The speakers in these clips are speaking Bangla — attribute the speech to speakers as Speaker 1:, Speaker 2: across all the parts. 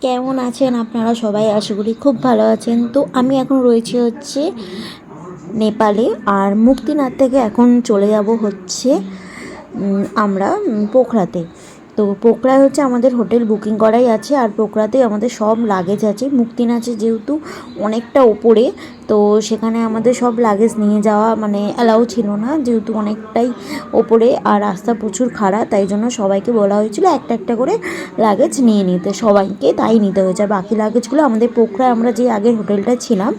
Speaker 1: কেমন আছেন আপনারা সবাই? আশা করি খুব ভালো আছেন। তো আমি এখন রয়েছি হচ্ছে নেপালে, আর মুক্তিনাথ থেকে এখন চলে যাব হচ্ছে আমরা পোখরাতে। তো পোখরায় হচ্ছে আমাদের হোটেল বুকিং করাই আছে, আর পোখরাতে আমাদের সব লাগেজ আছে। মুক্তিনাথে যেহেতু অনেকটা ওপরে, তো সেখানে আমাদের সব লাগেজ নিয়ে যাওয়া মানে অ্যালাউ ছিল না, যেহেতু অনেকটাই ওপরে আর রাস্তা প্রচুর খারাপ। তাই জন্য সবাইকে বলা হয়েছিল একটা একটা করে লাগেজ নিয়ে নিতে, সবাইকে তাই নিতে হয়েছে। আর বাকি লাগেজগুলো আমাদের পোখরায় আমরা যে আগের হোটেলটা ছিলাম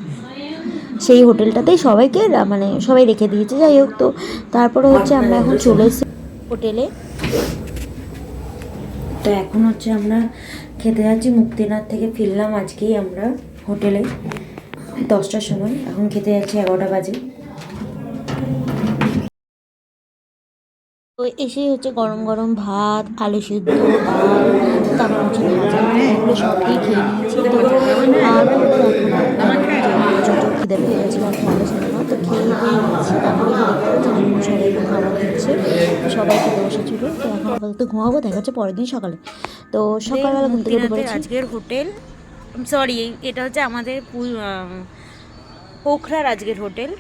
Speaker 1: সেই হোটেলটাতেই সবাইকে মানে সবাই রেখে দিয়েছে। যাই হোক, তো তারপরে হচ্ছে আমরা এখন চলে এসেছি হোটেলে। তো এখন হচ্ছে আমরা খেতে যাচ্ছি। মুক্তিনাথ থেকে ফিরলাম আজকেই আমরা হোটেলে 10টার সময়, এখন খেতে যাচ্ছি 11টা বাজে। তো এসেই হচ্ছে গরম গরম ভাত, আলু সিদ্ধ, ডাল, তারপর হচ্ছে ভাজা, এগুলো সবই খেয়ে নিয়েছি। তো আর খিদে পেয়ে গেছিলো, আর ভালো ছিল না, তো খেয়ে দিয়ে নিয়েছি। তারপরে সবাইকে খাবার দিচ্ছে, সবাইকে বসেছিল। তো এখন আপাতত ঘুমাবো, দেখা যাচ্ছে পরের দিন সকালে। তো সকালবেলা ঘুম থেকে উঠে পড়েছি। আজকের হোটেল, সরি, এটা হচ্ছে আমাদের পোখরার আজকের হোটেল।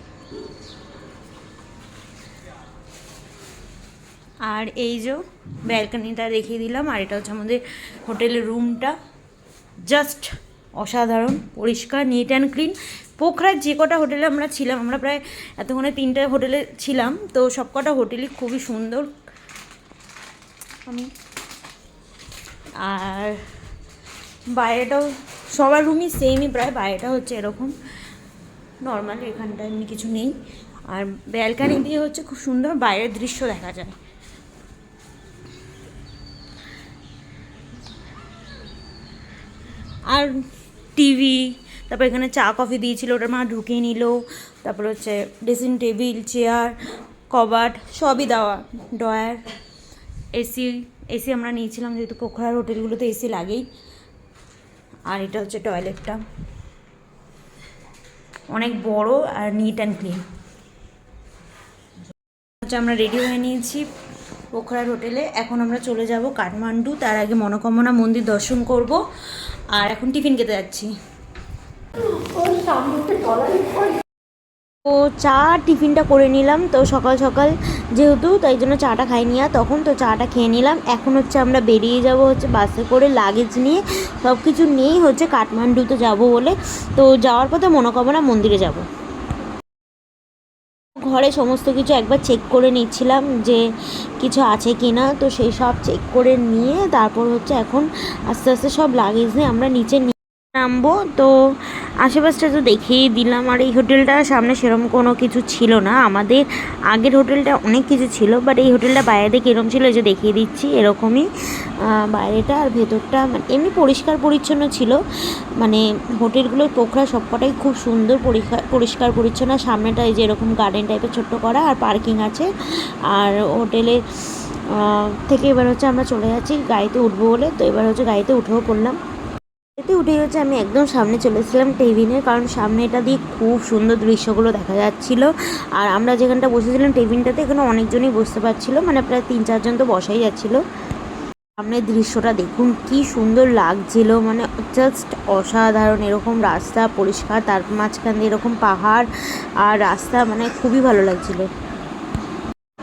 Speaker 1: আর এই যে ব্যালকনিটা দেখিয়ে দিলাম, আর এটা হচ্ছে আমাদের হোটেলের রুমটা। জাস্ট অসাধারণ পরিষ্কার, নিট অ্যান্ড ক্লিন। পোখরার যে কটা হোটেলে আমরা ছিলাম, আমরা প্রায় এতক্ষণে 3টা হোটেলে ছিলাম, তো সব কটা হোটেলই খুবই সুন্দর। আর বাইরেটাও সবার রুমই সেমই প্রায়, বাইরেটা হচ্ছে এরকম নর্মাল, এখানটা এমনি কিছু নেই। আর ব্যালকানি দিয়ে হচ্ছে খুব সুন্দর বাইরের দৃশ্য দেখা যায়। আর টিভি, তারপর এখানে চা কফি দিয়েছিল, ওটার মা ঢুকিয়ে নিল। তারপর হচ্ছে ড্রেসিং টেবিল, চেয়ার, কবার্ড সবই দেওয়া, ড্রয়ার, এসি। এসি আমরা নিয়েছিলাম যেহেতু পোখরার হোটেলগুলোতে এসি লাগেই। আর এটা হচ্ছে টয়লেটটা, অনেক বড় আর নিট অ্যান্ড ক্লিন। হচ্ছে আমরা রেডি হয়ে নিয়েছি পোখরার হোটেলে। এখন আমরা চলে যাব কাঠমান্ডু, তার আগে মনোকামনা মন্দির দর্শন করব। আর এখন টিফিন খেতে যাচ্ছি। তো চা টিফিনটা করে নিলাম, তো সকাল সকাল যেহেতু, তাই জন্য চাটা খাইনি আর তখন, তো চাটা খেয়ে নিলাম। এখন হচ্ছে আমরা বেরিয়ে যাব হচ্ছে বাসে করে, লাগেজ নিয়ে সব কিছু নিয়েই হচ্ছে কাঠমান্ডুতে যাব বলে। তো যাওয়ার পথে মনোকামনা মন্দিরে যাব। ঘরে সমস্ত কিছু একবার চেক করে নিচ্ছিলাম যে কিছু আছে কি না, তো সেই সব চেক করে নিয়ে তারপর হচ্ছে এখন আস্তে আস্তে সব লাগেজ নিয়ে আমরা নিচে নামবো। তো আশেপাশটা তো দেখিয়েই দিলাম। আর এই হোটেলটার সামনে সেরকম কোনো কিছু ছিল না, আমাদের আগের হোটেলটা অনেক কিছু ছিল, বাট এই হোটেলটা বাইরে থেকে এরকম ছিল, এই যে দেখিয়ে দিচ্ছি এরকমই বাইরেটা। আর ভেতরটা মানে এমনি পরিষ্কার পরিচ্ছন্ন ছিল। মানে হোটেলগুলোর পোখরা সবকটাই খুব সুন্দর পরিষ্কার পরিচ্ছন্ন। সামনেটা এই যে এরকম গার্ডেন টাইপের ছোট্ট করা, আর পার্কিং আছে। আর হোটেলে থেকে এবার হচ্ছে আমরা চলে যাচ্ছি গাড়িতে উঠবো বলে। তো এবার হচ্ছে গাড়িতে উঠেও পড়লাম। এতে উঠে হচ্ছে আমি একদম সামনে চলে এসেছিলাম টেবিলের, কারণ সামনে এটা দিয়ে খুব সুন্দর দৃশ্যগুলো দেখা যাচ্ছিলো। আর আমরা যেখানটা বসেছিলাম টেবিলটাতে, এখানে অনেকজনই বসতে পারছিলো, মানে প্রায় 3-4 জন তো বসাই যাচ্ছিলো। সামনের দৃশ্যটা দেখুন কি সুন্দর লাগছিল, মানে জাস্ট অসাধারণ। এরকম রাস্তা পরিষ্কার, তার মাঝখান দিয়ে এরকম পাহাড় আর রাস্তা, মানে খুবই ভালো লাগছিলো।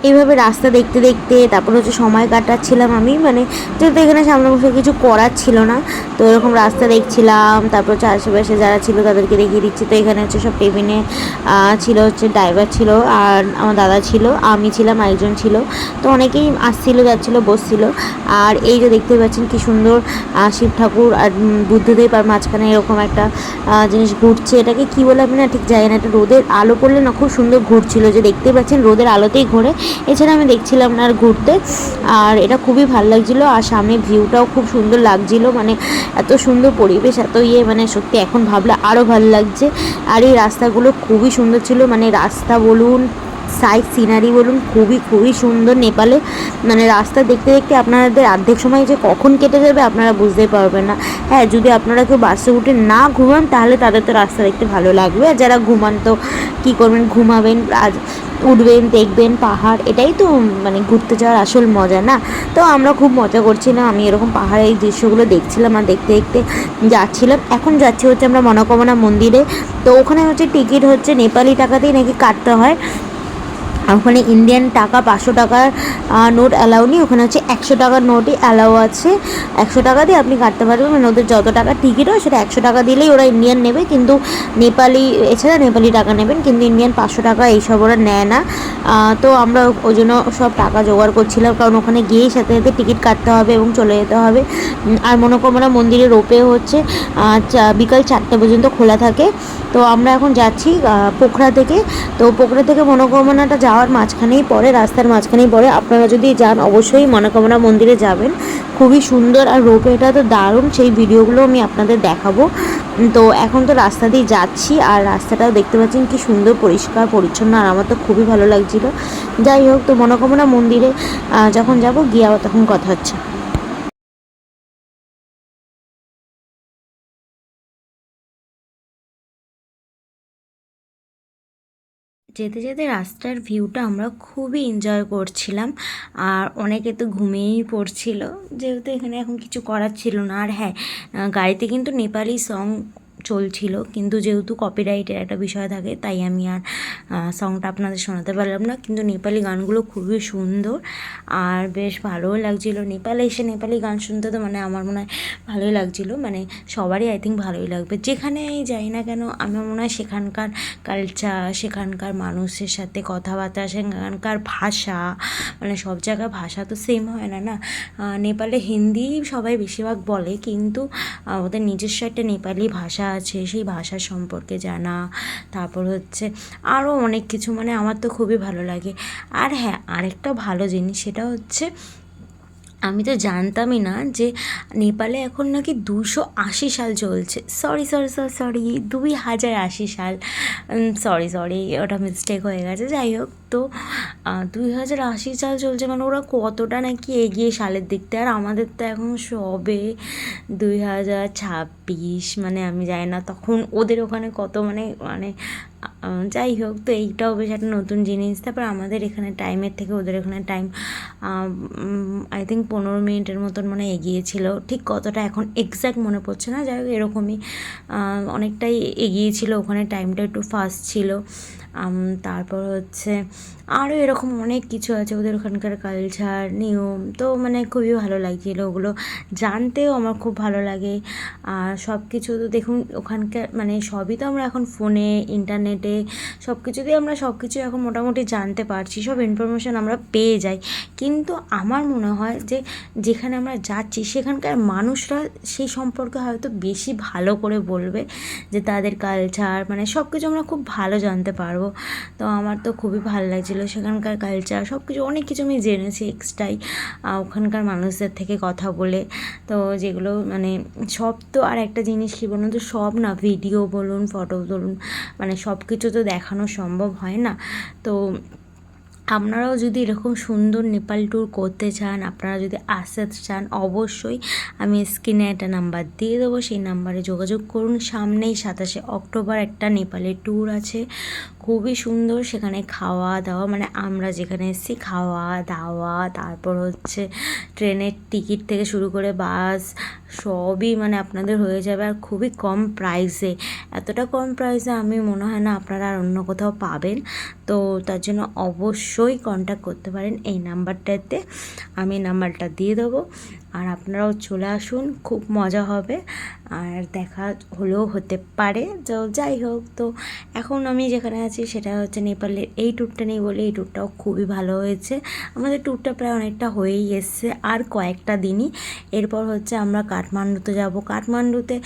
Speaker 1: এইভাবে রাস্তা দেখতে দেখতে তারপর হচ্ছে সময় কাটাচ্ছিলাম আমি, মানে যেহেতু এখানে সামনে বসে কিছু করার ছিল না, তো এরকম রাস্তা দেখছিলাম। তারপর হচ্ছে আশেপাশে যারা ছিল তাদেরকে দেখিয়ে দিচ্ছি। তো এখানে হচ্ছে সব টেবিলে ছিল হচ্ছে ড্রাইভার ছিল, আর আমার দাদা ছিল, আমি ছিলাম, একজন ছিল। তো অনেকেই আসছিলো যাচ্ছিলো বসছিল। আর এই যে দেখতে পাচ্ছেন কি সুন্দর শিব ঠাকুর আর বুদ্ধদেব, আর মাঝখানে এরকম একটা জিনিস ঘুরছে, এটাকে কি বলে আমি না ঠিক জানি না। একটা রোদের আলো পড়লে না খুব সুন্দর ঘুরছিল, যে দেখতে পাচ্ছেন রোদের আলোতেই ঘোরে। এছাড়া আমি দেখছিলাম না আর ঘুরতে, আর এটা খুবই ভালো লাগছিলো। আর সামনে ভিউটাও খুব সুন্দর লাগছিলো, মানে এত সুন্দর পরিবেশ, এত মানে সত্যি এখন ভাবলে আরও ভালো লাগছে। আর এই রাস্তাগুলো খুবই সুন্দর ছিল, মানে রাস্তা বলুন, সাইড সিনারি বলুন খুবই খুবই সুন্দর। নেপালে মানে রাস্তা দেখতে দেখতে আপনাদের অর্ধেক সময় যে কখন কেটে যাবে আপনারা বুঝতেই পারবেন না। হ্যাঁ, যদি আপনারা কেউ বাসে উঠে না ঘুমান তাহলে তাদের তো রাস্তা দেখতে ভালো লাগবে, আর যারা ঘুমান তো কী করবেন, ঘুমাবেন, আজ উঠবেন, দেখবেন পাহাড়, এটাই তো মানে ঘুরতে যাওয়ার আসল মজা না। তো আমরা খুব মজা করছিলাম, আমি এরকম পাহাড়ের এই দৃশ্যগুলো দেখছিলাম আর দেখতে দেখতে যাচ্ছিলাম। এখন যাচ্ছি হচ্ছে আমরা মনোকামনা মন্দিরে। তো ওখানে হচ্ছে টিকিট হচ্ছে নেপালি টাকাতেই নাকি কাটতে হয়, ওখানে ইন্ডিয়ান টাকা 500 টাকার নোট অ্যালাউ নেই, ওখানে হচ্ছে 100 টাকার নোটই অ্যালাউ আছে। 100 টাকা দিয়ে আপনি কাটতে পারবেন, মানে ওদের যত টাকা টিকিট হয় সেটা 100 টাকা দিলেই ওরা ইন্ডিয়ান নেবে, কিন্তু নেপালি এছাড়া নেপালি টাকা নেবেন, কিন্তু ইন্ডিয়ান 500 টাকা এইসব ওরা নেয় না। তো আমরা ওই জন্য সব টাকা জোগাড় করছিলাম, কারণ ওখানে গিয়েই সাথে সাথে টিকিট কাটতে হবে এবং চলে যেতে হবে। আর মনোকামনা মন্দিরে রোপে হচ্ছে বিকাল 4টে পর্যন্ত খোলা থাকে। তো আমরা এখন যাচ্ছি পোখরা থেকে। তো পোখরা থেকে মনোকামনাটা যাওয়ার মাঝখানেই পড়ে, রাস্তার মাঝখানেই পড়ে। আপনারা যদি যান অবশ্যই মনোকামনা মন্দিরে যাবেন, খুবই সুন্দর। আর রোপওয়েটা তো দারুণ, সেই ভিডিওগুলো আমি আপনাদের দেখাবো। তো এখন তো রাস্তা দিয়ে যাচ্ছি, আর রাস্তাটাও দেখতে পাচ্ছেন কি সুন্দর পরিষ্কার পরিচ্ছন্ন, আর আমার তো খুবই ভালো লাগছিল। যাই হোক, তো মনোকামনা মন্দিরে যখন যাব গিয়ে আবার তখন কথা হচ্ছে। যেতে যেতে রাস্তার ভিউটা আমরা খুবই এনজয় করছিলাম, আর অনেকে তো ঘুমিয়েই পড়ছিল, যেহেতু এখানে এখন কিছু করার ছিল না। আর হ্যাঁ, গাড়িতে কিন্তু নেপালি সং চলছিল, কিন্তু যেহেতু কপিরাইটের একটা বিষয় থাকে তাই আমি আর সংটা আপনাদের শোনাতে পারলাম না। কিন্তু নেপালি গানগুলো খুবই সুন্দর আর বেশ ভালোও লাগছিলো। নেপালে এসে নেপালি গান শুনতে তো মানে আমার মনে হয় ভালোই লাগছিলো, মানে সবারই আই থিঙ্ক ভালোই লাগবে। যেখানেই যাই না কেন আমার মনে হয় সেখানকার কালচার, সেখানকার মানুষের সাথে কথাবার্তা, সেখানকার ভাষা, মানে সব জায়গায় ভাষা তো সেম হয় না না। নেপালে হিন্দি সবাই বেশিরভাগ বলে, কিন্তু ওদের নিজস্ব একটা নেপালি ভাষা আছে, সেই ভাষা সম্পর্কে জানা, তারপর হচ্ছে আরও অনেক কিছু, মানে আমার তো খুবই ভালো লাগে। আর হ্যাঁ, আরেকটা ভালো জিনিস সেটা হচ্ছে আমি তো জানতামই না যে নেপালে এখন নাকি 280 সাল চলছে। সরি সরি সরি সরি 2080 সাল, সরি সরি ওটা মিস্টেক হয়ে গেছে। যাই হোক, তো 2080 সাল চলছে, মানে ওরা কতটা নাকি এগিয়ে সালের দিক থেকে। আর আমাদের তো এখন সবে 2026, মানে আমি জানি না তখন ওদের ওখানে কত, মানে মানে যাই হোক, তো এইটাও বেশ একটা নতুন জিনিস। তারপর আমাদের এখানে টাইমের থেকে ওদের এখানে টাইম আই থিঙ্ক 15 মিনিটের মতন মানে এগিয়েছিল, ঠিক কতটা এখন এক্স্যাক্ট মনে পড়ছে না। যাই হোক, এরকমই অনেকটাই এগিয়েছিল, ওখানে টাইমটা একটু ফাস্ট ছিল। তারপর হচ্ছে আরও এরকম অনেক কিছু আছে ওদের ওখানকার কালচার, নিয়ম, তো মানে খুবই ভালো লাগছিলো ওগুলো জানতেও আমার খুব ভালো লাগে। আর সব কিছু তো দেখুন ওখানকার মানে সবই তো আমরা এখন ফোনে, ইন্টারনেটে সব কিছুতেই আমরা সব কিছু এখন মোটামুটি জানতে পারছি, সব ইনফরমেশান আমরা পেয়ে যাই। কিন্তু আমার মনে হয় যে যেখানে আমরা যাচ্ছি সেখানকার মানুষরা সেই সম্পর্কে হয়তো বেশি ভালো করে বলবে, যে তাদের কালচার মানে সব কিছু আমরা খুব ভালো জানতে পারবো। তো আমার তো খুবই ভালো লাগছিলো সেখানকার কালচার, সব কিছু অনেক কিছু আমি জেনেছি এক্সট্রাই ওখানকার মানুষদের থেকে কথা বলে। তো যেগুলো মানে সব তো, আর একটা জিনিস কী বলুন তো, সব না ভিডিও বলুন, ফটো বলুন, মানে সব কিছু তো দেখানো সম্ভব হয় না। তো আপনারাও যদি এরকম সুন্দর নেপাল ট্যুর করতে চান, আপনারা যদি আসতে চান, অবশ্যই আমি স্ক্রিনে একটা নাম্বার দিয়ে দেবো, সেই নাম্বারে যোগাযোগ করুন। সামনেই 27শে অক্টোবর একটা নেপালের ট্যুর আছে, খুবই সুন্দর। সেখানে খাওয়া দাওয়া, মানে আমরা যেখানে এসেছি খাওয়া দাওয়া, তারপর হচ্ছে ট্রেনের টিকিট থেকে শুরু করে বাস সবই মানে আপনাদের হয়ে যাবে, আর খুবই কম প্রাইসে। এতটা কম প্রাইসে আমি মনে হয় না আপনারা আর অন্য কোথাও পাবেন। তো তার জন্য অবশ্যই কন্ট্যাক্ট করতে পারেন এই নাম্বারটাতে, আমি নাম্বারটা দিয়ে দেবো। আর আপনারাও চলে আসুন, খুব মজা হবে, আর দেখা হলেও হতে পারে। তো যাই হোক, তো এখন আমি যেখানে আছি সেটা হচ্ছে নেপালের এই ট্যুরটা নেই বলে এই ট্যুরটাও খুবই ভালো হয়েছে। আমাদের ট্যুরটা প্রায় অনেকটা হয়েই এসছে, আর কয়েকটা দিনই, এরপর হচ্ছে আমরা কাঠমান্ডুতে যাব। কাঠমান্ডুতে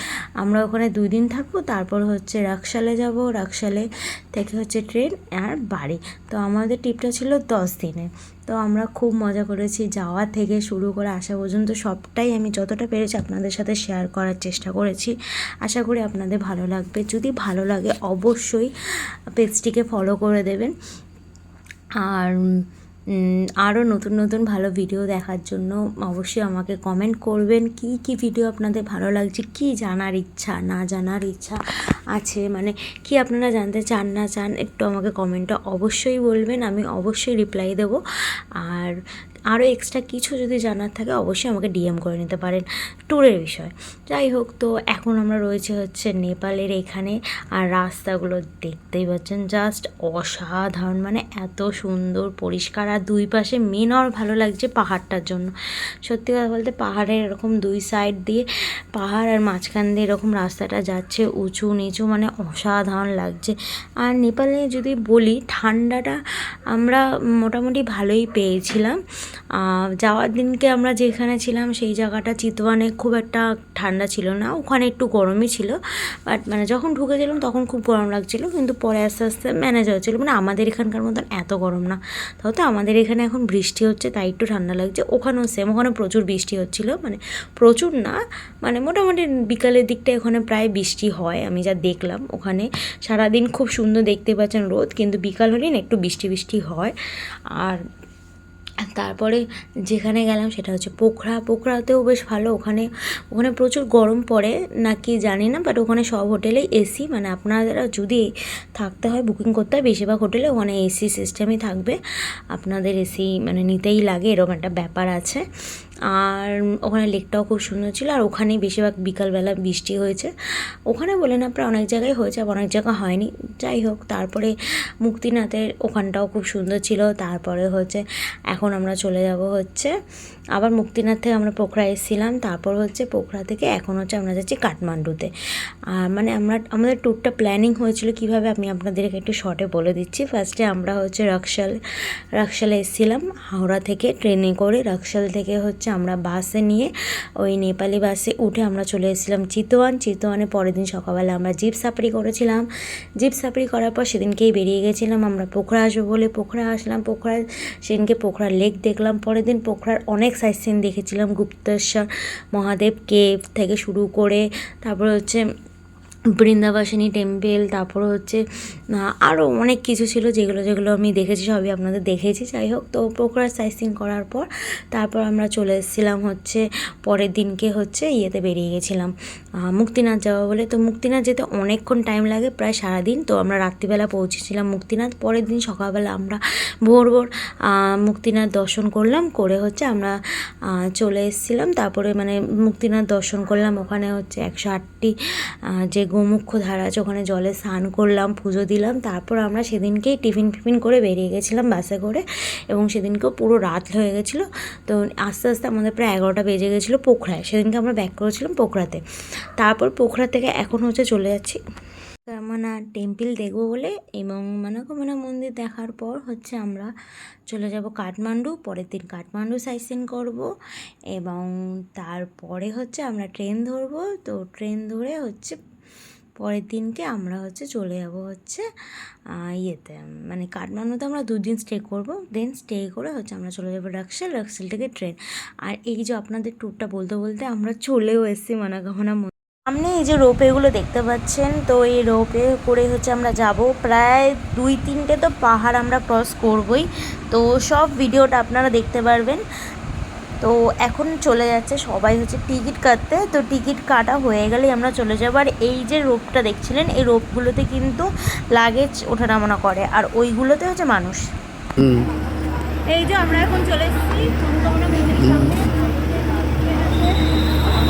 Speaker 1: আমরা ওখানে 2 দিন থাকবো, তারপর হচ্ছে রাকসালে যাব, রাকসালে থেকে হচ্ছে ট্রেন আর বাড়ি। তো আমাদের ট্রিপটা ছিল 10 দিনের। তো আমরা খুব মজা করেছি, যাওয়া থেকে শুরু করে আসা পর্যন্ত সবটাই আমি যতটা পেরেছি আপনাদের সাথে শেয়ার করার চেষ্টা করেছি। আশা করি আপনাদের ভালো লাগবে। যদি ভালো লাগে অবশ্যই পেজটিকে ফলো করে দেবেন। আর আরও নতুন নতুন ভালো ভিডিও দেখার জন্য অবশ্যই আমাকে কমেন্ট করবেন কি কি ভিডিও আপনাদের ভালো লাগছে, কি জানার ইচ্ছা না জানার ইচ্ছা আছে, মানে কি আপনারা জানতে চান না চান একটু আমাকে কমেন্টটা অবশ্যই বলবেন, আমি অবশ্যই রিপ্লাই দেবো। আর আরও এক্সট্রা কিছু যদি জানার থাকে অবশ্যই আমাকে ডিএম করে নিতে পারেন ট্যুরের বিষয়। যাই হোক, তো এখন আমরা রয়েছে হচ্ছে নেপালের এখানে, আর রাস্তাগুলো দেখতেই পাচ্ছেন জাস্ট অসাধারণ, মানে এত সুন্দর পরিষ্কার, আর দুই পাশে মেন আর ভালো লাগছে পাহাড়টার জন্য। সত্যি কথা বলতে পাহাড়ের এরকম দুই সাইড দিয়ে পাহাড় আর মাঝখান দিয়ে এরকম রাস্তাটা যাচ্ছে উঁচু নিচু, মানে অসাধারণ লাগছে। আর নেপালে যদি বলি ঠান্ডাটা আমরা মোটামুটি ভালোই পেয়েছিলাম। যাওয়ার দিনকে আমরা যেখানে ছিলাম সেই জায়গাটা চিতওয়ানে খুব একটা ঠান্ডা ছিল না, ওখানে একটু গরমই ছিল, বাট মানে যখন ঢুকেছিলাম তখন খুব গরম লাগছিলো, কিন্তু পরে আস্তে আস্তে ম্যানেজ হচ্ছিলো, মানে আমাদের এখানকার মতন এত গরম না। তাও তো আমাদের এখানে এখন বৃষ্টি হচ্ছে তাই একটু ঠান্ডা লাগছে, ওখানেও সেম, ওখানে প্রচুর বৃষ্টি হচ্ছিলো, মানে প্রচুর না, মানে মোটামুটি বিকালের দিকটা ওখানে প্রায় বৃষ্টি হয়, আমি যা দেখলাম। ওখানে সারাদিন খুব সুন্দর দেখতে পাচ্ছেন রোদ, কিন্তু বিকাল হলেই না একটু বৃষ্টি বৃষ্টি হয়। আর তারপরে যেখানে গেলাম সেটা হচ্ছে পোখরা। পোখরাতেও বেশ ভালো, ওখানে প্রচুর গরম পড়ে নাকি জানি না, বাট ওখানে সব হোটেলেই এসি, মানে আপনারা যদি থাকতে হয় বুকিং করতে হয়, বেশিরভাগ হোটেলে ওখানে এসি সিস্টেমই থাকবে, আপনাদের এসি মানে নিতেই লাগে, এরকম একটা ব্যাপার আছে। আর ওখানে লেকটাও খুব সুন্দর ছিল, আর ওখানেই বেশিরভাগ বিকালবেলা বৃষ্টি হয়েছে, ওখানে বলে না প্রায় অনেক জায়গায় হয়েছে, আবার অনেক জায়গা হয়নি। যাই হোক, তারপরে মুক্তিনাথের ওখানটাও খুব সুন্দর ছিল। তারপরে হচ্ছে এখন আমরা চলে যাব হচ্ছে আবার মুক্তিনাথ থেকে আমরা পোখরা এসেছিলাম, তারপর হচ্ছে পোখরা থেকে এখন হচ্ছে আমরা যাচ্ছি কাঠমান্ডুতে। আর মানে আমাদের ট্যুরটা প্ল্যানিং হয়েছিল কীভাবে আমি আপনাদেরকে একটু শর্টে বলে দিচ্ছি। ফার্স্টে আমরা হচ্ছে রাকশালে এসেছিলাম হাওড়া থেকে ট্রেনে করে, রাকশাল থেকে হচ্ছে আমরা বাসে নিয়ে ওই নেপালি বাসে উঠে আমরা চলে এসেছিলাম চিতওয়ানে। পরের দিন সকালবেলা আমরা জিপ সাফারি করেছিলাম, জিপ সাফারি করার পর সেদিনকেই বেরিয়ে গেছিলাম আমরা পোখরা আসবো বলে। পোখরা আসলাম, পোখরা সেদিনকে পোখরা লেক দেখলাম। পরের দিন পোখরার অনেক সাইট সিন দেখেছিলাম, গুপ্তেশ্বর মহাদেব কেভ থেকে শুরু করে, তারপরে হচ্ছে বৃন্দাবাসিনী টেম্পল, তারপর হচ্ছে আরও অনেক কিছু ছিল যেগুলো আমি দেখেছি, সবই আপনাদের দেখেছি। যাই হোক, তো পোখরার সাইট সিন করার পর তারপর আমরা চলে এসেছিলাম হচ্ছে পরের দিনকে হচ্ছে ইয়েতে বেরিয়ে গেছিলাম মুক্তিনাথ যাওয়া বলে। তো মুক্তিনাথ যেতে অনেকক্ষণ টাইম লাগে, প্রায় সারাদিন। তো আমরা রাত্রিবেলা পৌঁছেছিলাম মুক্তিনাথ। পরের দিন সকালবেলা আমরা ভোর মুক্তিনাথ দর্শন করলাম, করে হচ্ছে আমরা চলে এসেছিলাম। তারপরে মানে মুক্তিনাথ দর্শন করলাম, ওখানে হচ্ছে 108টি যে গোমুখ ধারা আছে ওখানে জলে স্নান করলাম, পুজো দিলাম। তারপর আমরা সেদিনকেই টিফিন করে বেরিয়ে গেছিলাম বাসে করে, এবং সেদিনকেও পুরো রাত হয়ে গেছিলো। তো আস্তে আস্তে আমাদের প্রায় 11টা বেজে গেছিলো পোখরায়। সেদিনকে আমরা ব্যাক করেছিলাম পোখরাতে। তারপর পোখরা থেকে এখন হচ্ছে চলে যাচ্ছি কামানা টেম্পল দেখবো বলে, এবং মনকামনা মন্দির দেখার পর হচ্ছে আমরা চলে যাব কাঠমান্ডু। পরের দিন কাঠমান্ডু সাইট সিন করবো, এবং তারপরে হচ্ছে আমরা ট্রেন ধরবো। তো ট্রেন ধরে হচ্ছে পরের দিনকে আমরা হচ্ছে চলে যাব হচ্ছে ইয়েতে, মানে কাঠমান্ডুতে আমরা 2 দিন স্টে করব। দেন স্টে করে হচ্ছে আমরা চলে যাবো রাকশাল থেকে ট্রেন। আর এই যে আপনাদের ট্যুরটা বলতে বলতে আমরা চলেও এসেছি মনকামনা মন্দির। সামনে এই যে রোপওয়েগুলো দেখতে পাচ্ছেন, তো এই রোপওয়ে করে হচ্ছে আমরা যাব প্রায় 2-3টে তো পাহাড় আমরা ক্রস করবই। তো সব ভিডিওটা আপনারা দেখতে পারবেন। তো এখন চলে যাচ্ছে সবাই হচ্ছে টিকিট কাটতে। তো টিকিট কাটা হয়ে গেলেই আমরা চলে যাবো। আর এই যে রোপটা দেখছিলেন, এই রোপগুলোতে কিন্তু লাগেজ ওঠানামা করে, আর ওইগুলোতে হচ্ছে মানুষ। এই যে আমরা এখন চলে এসেছি মনকামনা মন্দিরের সামনে।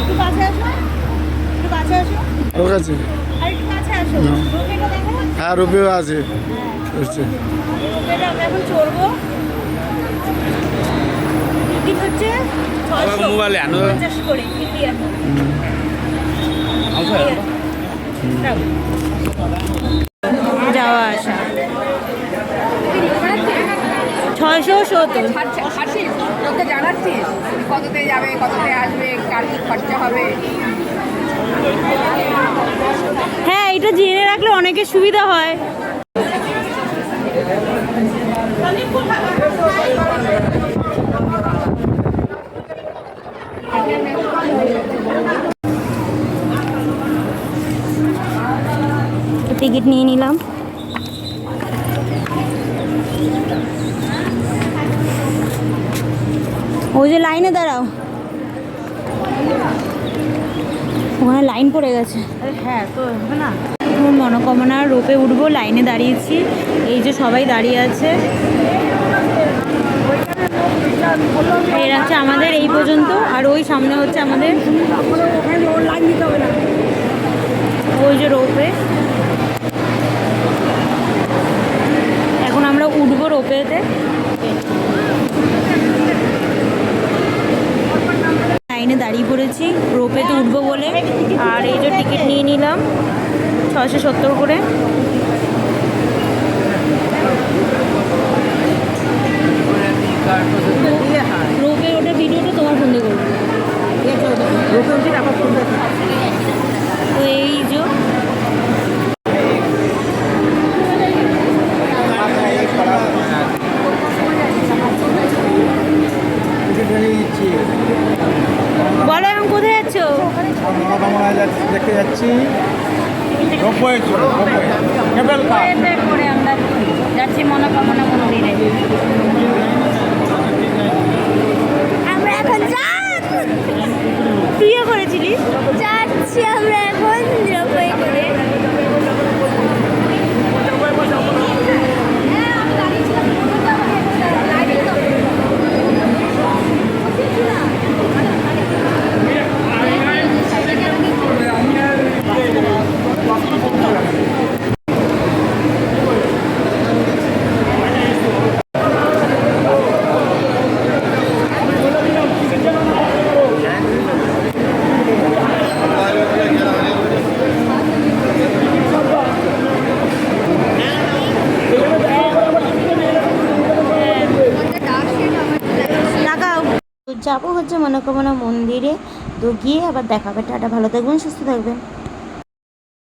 Speaker 1: একটু কাছে আসো, একটু কাছে আসো, আর একটু কাছে আসো। রোপেটা দেখো,
Speaker 2: হ্যাঁ রোপেও আছে।
Speaker 1: রোপেটা আমরা এখন চড়বো। টিকিট হচ্ছে 650 করে ইন্ডিয়ান। যাওয়া আসা 670।
Speaker 3: তোকে জানাচ্ছিস কততে যাবে, কততে আসবে, কার কি খরচা হবে?
Speaker 1: হ্যাঁ, এটা জেনে রাখলে অনেকের সুবিধা হয়। টিকিট নিয়ে নিলাম।
Speaker 2: ওই যে লাইনে দাঁড়াও, ওখানে লাইন পড়ে গেছে।
Speaker 1: হ্যাঁ তো হবে না।
Speaker 2: এখন মনোকামনার রোপে উঠবো, লাইনে দাঁড়িয়েছি, এই যে সবাই দাঁড়িয়ে আছে। এর হচ্ছে আমাদের এই পর্যন্ত, আর ওই সামনে হচ্ছে আমাদের ওই যে রোপে। এখন আমরা উঠবো রোপেতে। লাইনে দাঁড়িয়ে পড়েছি রোপেতে উঠবো বলে, আর এই যে টিকিট নিয়ে নিলাম 670 করে। রোপে ওটা ভিডিওটা তোমার ফোন দিয়ে করবো। তো এই যে বলো এখন কোথায় যাচ্ছ?
Speaker 4: দেখতে যাচ্ছি কেবল কার।
Speaker 2: করে আমরা যাচ্ছি মনোকামনা মন্দিরে।
Speaker 5: আমরা এখন
Speaker 2: তুইও করেছিলিস?
Speaker 5: যাচ্ছি আমরা এখন রোপওয়ে করে।
Speaker 1: তো যাবো হচ্ছে মনোকামনা মন্দিরে। তো গিয়ে আবার দেখা হবে। টাটা, ভালো থাকবেন, সুস্থ থাকবেন।